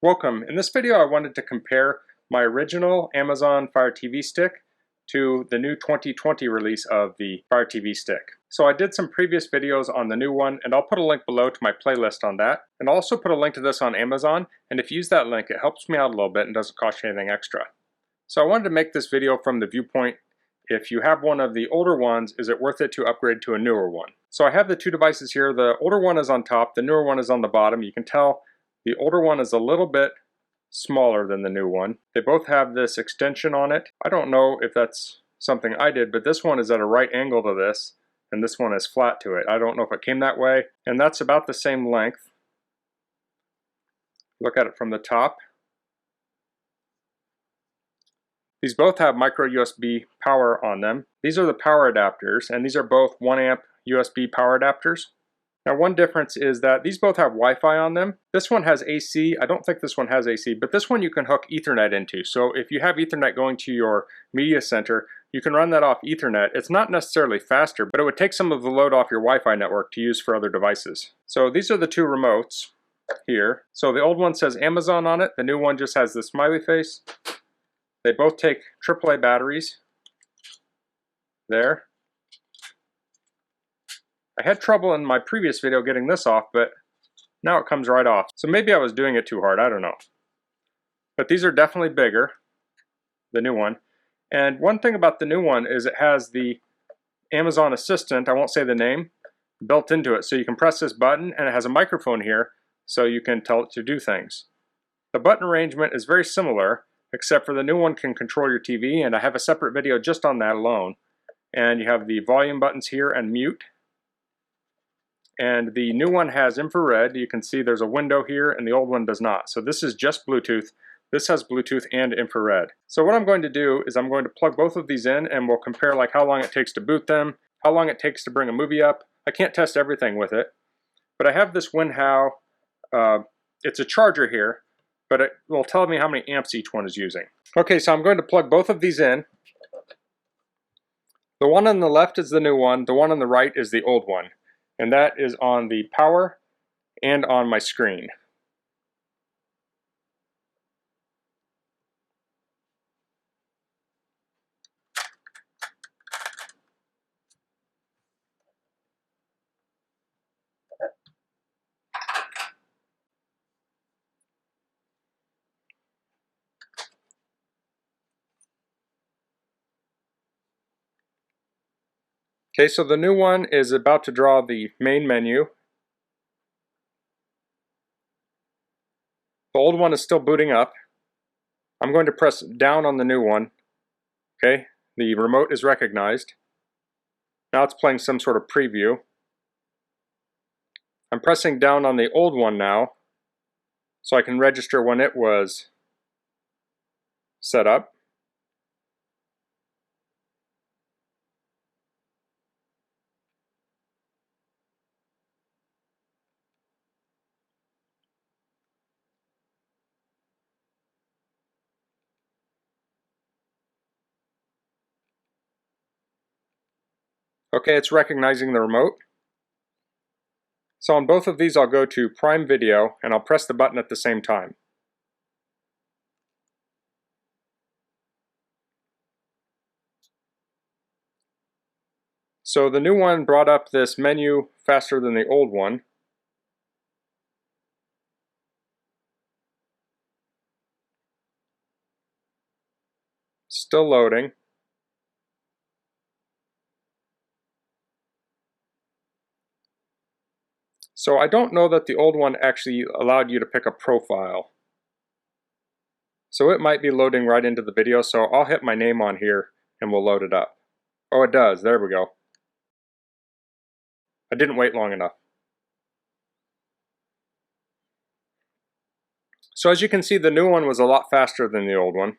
Welcome. In this video I wanted to compare my original Amazon Fire TV stick to the new 2020 release of the Fire TV stick. So I did some previous videos on the new one, and I'll put a link below to my playlist on that. And I'll also put a link to this on Amazon, and if you use that link it helps me out a little bit and doesn't cost you anything extra. So I wanted to make this video from the viewpoint, if you have one of the older ones, is it worth it to upgrade to a newer one? So I have the two devices here. The older one is on top, the newer one is on the bottom. You can tell the older one is a little bit smaller than the new one. They both have this extension on it. I don't know if that's something I did, but this one is at a right angle to this, and this one is flat to it. I don't know if it came that way, and that's about the same length. Look at it from the top. These both have micro USB power on them. These are the power adapters, and these are both 1 amp USB power adapters. Now one difference is that these both have Wi-Fi on them. This one has AC. I don't think this one has AC, but this one you can hook Ethernet into. So if you have Ethernet going to your media center, you can run that off Ethernet. It's not necessarily faster, but it would take some of the load off your Wi-Fi network to use for other devices. So these are the two remotes here. So the old one says Amazon on it. The new one just has the smiley face. They both take AAA batteries. There. I had trouble in my previous video getting this off, but now it comes right off. So maybe I was doing it too hard, I don't know. But these are definitely bigger, the new one. And one thing about the new one is it has the Amazon Assistant, I won't say the name, built into it. So you can press this button and it has a microphone here so you can tell it to do things. The button arrangement is very similar, except for the new one can control your TV, and I have a separate video just on that alone. And you have the volume buttons here and mute. And the new one has infrared. You can see there's a window here, and the old one does not. So this is just Bluetooth. This has Bluetooth and infrared. So what I'm going to do is I'm going to plug both of these in, and we'll compare like how long it takes to boot them, how long it takes to bring a movie up. I can't test everything with it, but I have this WinHow. It's a charger here, but it will tell me how many amps each one is using. Okay, so I'm going to plug both of these in. The one on the left is the new one. The one on the right is the old one. And that is on the power and on my screen. Okay, so the new one is about to draw the main menu. The old one is still booting up. I'm going to press down on the new one. Okay, the remote is recognized. Now it's playing some sort of preview. I'm pressing down on the old one now, so I can register when it was set up. Okay, it's recognizing the remote. So on both of these I'll go to Prime Video and I'll press the button at the same time. So the new one brought up this menu faster than the old one. Still loading. So I don't know that the old one actually allowed you to pick a profile. So it might be loading right into the video, so I'll hit my name on here and we'll load it up. Oh, it does. There we go. I didn't wait long enough. So as you can see, the new one was a lot faster than the old one.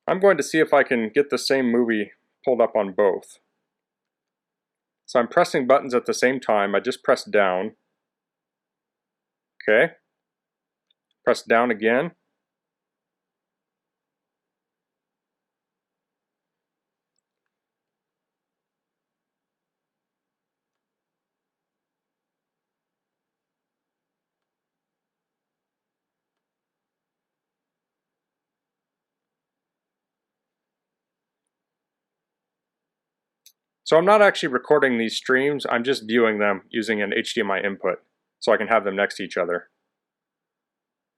I'm going to see if I can get the same movie pulled up on both. So I'm pressing buttons at the same time. I just pressed down. Okay. Press down again. So I'm not actually recording these streams, I'm just viewing them using an HDMI input so I can have them next to each other.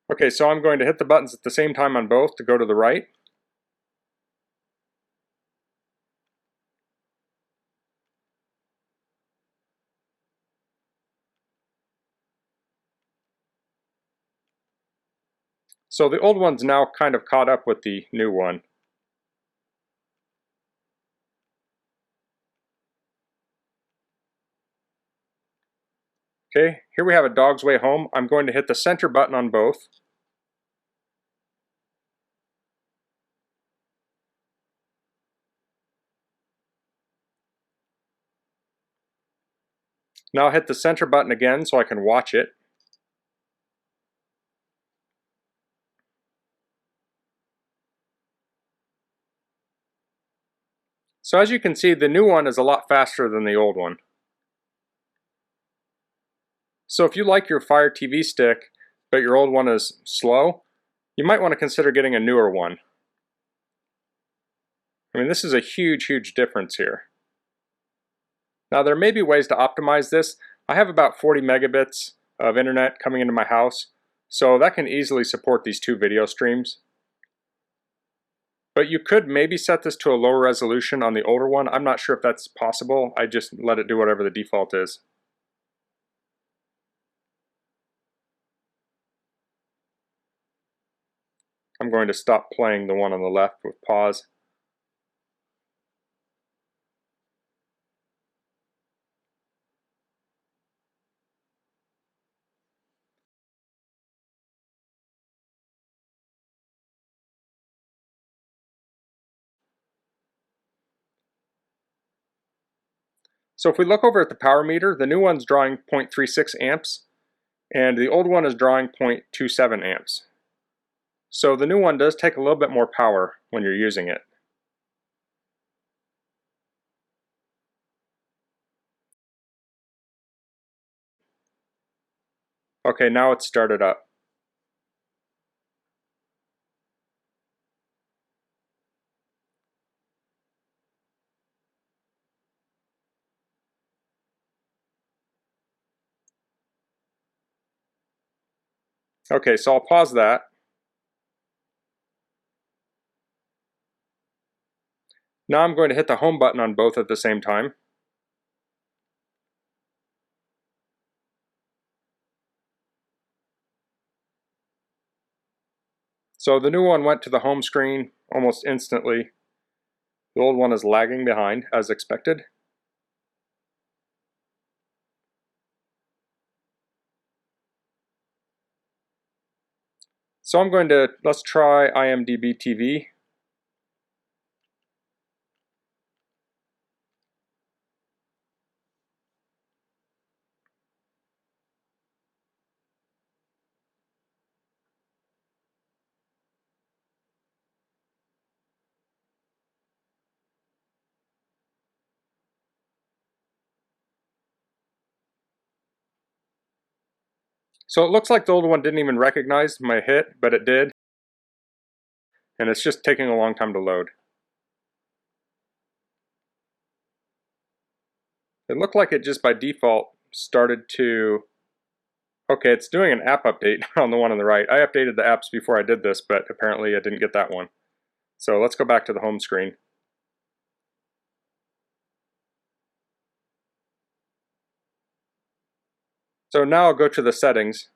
Okay, so I'm going to hit the buttons at the same time on both to go to the right. So the old one's now kind of caught up with the new one. Okay, here we have A Dog's Way Home. I'm going to hit the center button on both. Now I'll hit the center button again so I can watch it. So as you can see, the new one is a lot faster than the old one. So if you like your Fire TV stick, but your old one is slow, you might want to consider getting a newer one. I mean, this is a huge, huge difference here. Now there may be ways to optimize this. I have about 40 megabits of internet coming into my house, so that can easily support these two video streams. But you could maybe set this to a lower resolution on the older one. I'm not sure if that's possible. I just let it do whatever the default is. I'm going to stop playing the one on the left with pause. So if we look over at the power meter, the new one's drawing 0.36 amps and the old one is drawing 0.27 amps. So the new one does take a little bit more power when you're using it. Okay, now it's started up. Okay, so I'll pause that. Now I'm going to hit the home button on both at the same time. So the new one went to the home screen almost instantly. The old one is lagging behind, as expected. So let's try IMDb TV. So it looks like the old one didn't even recognize my hit, but it did. And it's just taking a long time to load. It looked like it just by default started to... Okay, it's doing an app update on the one on the right. I updated the apps before I did this, but apparently I didn't get that one. So let's go back to the home screen. So now I'll go to the settings.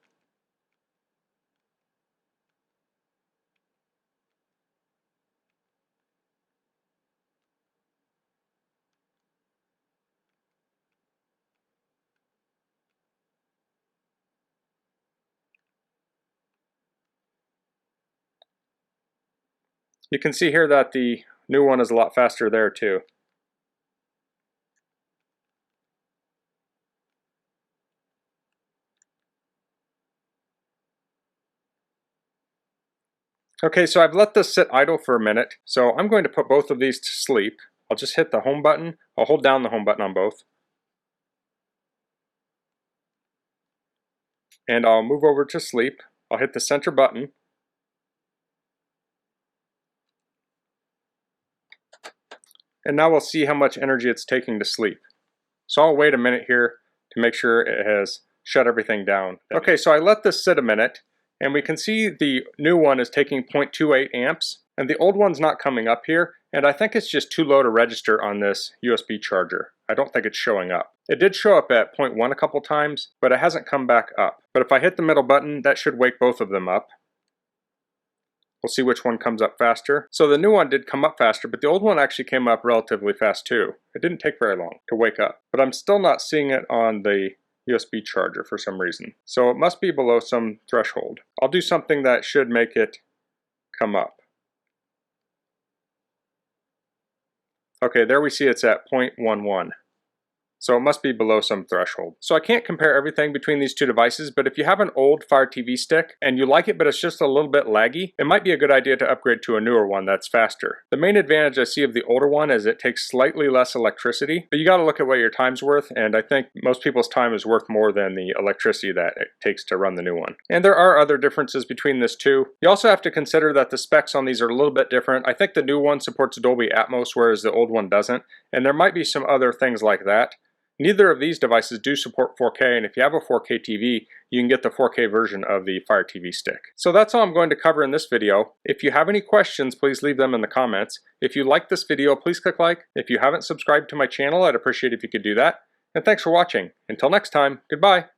You can see here that the new one is a lot faster there too. Okay, so I've let this sit idle for a minute, so I'm going to put both of these to sleep. I'll just hit the home button. I'll hold down the home button on both. And I'll move over to sleep. I'll hit the center button. and now we'll see how much energy it's taking to sleep. So I'll wait a minute here to make sure it has shut everything down. Okay, so I let this sit a minute, and we can see the new one is taking 0.28 amps, and the old one's not coming up here, and I think it's just too low to register on this USB charger. I don't think it's showing up. It did show up at 0.1 a couple times, but it hasn't come back up. But if I hit the middle button, that should wake both of them up. We'll see which one comes up faster. So the new one did come up faster, but the old one actually came up relatively fast too. It didn't take very long to wake up, but I'm still not seeing it on the USB charger for some reason. So it must be below some threshold. I'll do something that should make it come up. Okay, there we see it's at 0.11. So it must be below some threshold. So I can't compare everything between these two devices, but if you have an old Fire TV stick and you like it but it's just a little bit laggy, it might be a good idea to upgrade to a newer one that's faster. The main advantage I see of the older one is it takes slightly less electricity, but you got to look at what your time's worth, and I think most people's time is worth more than the electricity that it takes to run the new one. And there are other differences between this too. You also have to consider that the specs on these are a little bit different. I think the new one supports Dolby Atmos, whereas the old one doesn't, and there might be some other things like that. Neither of these devices do support 4K, and if you have a 4K TV, you can get the 4K version of the Fire TV stick. So that's all I'm going to cover in this video. If you have any questions, please leave them in the comments. If you like this video, please click like. If you haven't subscribed to my channel, I'd appreciate if you could do that. And thanks for watching. Until next time, goodbye.